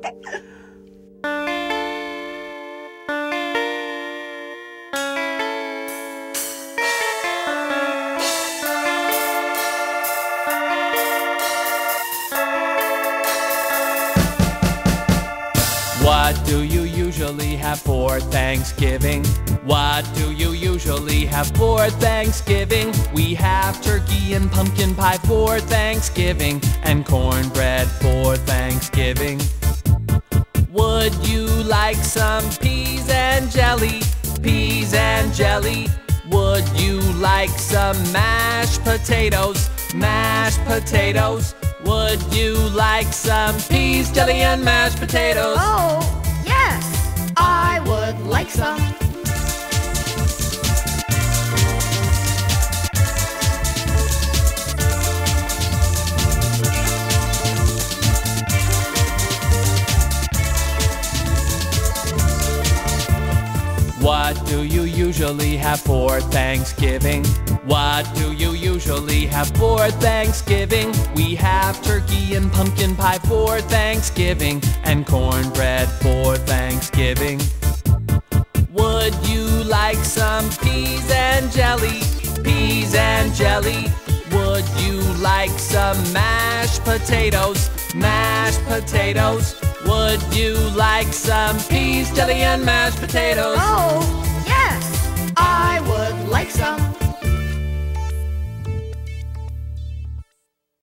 What do you usually have for Thanksgiving? What do you usually have for Thanksgiving? We have turkey and pumpkin pie for Thanksgiving, and cornbread for Thanksgiving. Would you like some peas and jelly? Peas and jelly. Would you like some mashed potatoes? Mashed potatoes. Would you like some peas, jelly, and mashed potatoes? Oh, yes, I would like some. What do you usually have for Thanksgiving? What do you usually have for Thanksgiving? We have turkey and pumpkin pie for Thanksgiving, and cornbread for Thanksgiving. Would you like some peas and jelly? Peas and jelly. Would you like some mashed potatoes? Mashed potatoes. Would you like some peas, jelly, and mashed potatoes? Oh, yes, I would like some.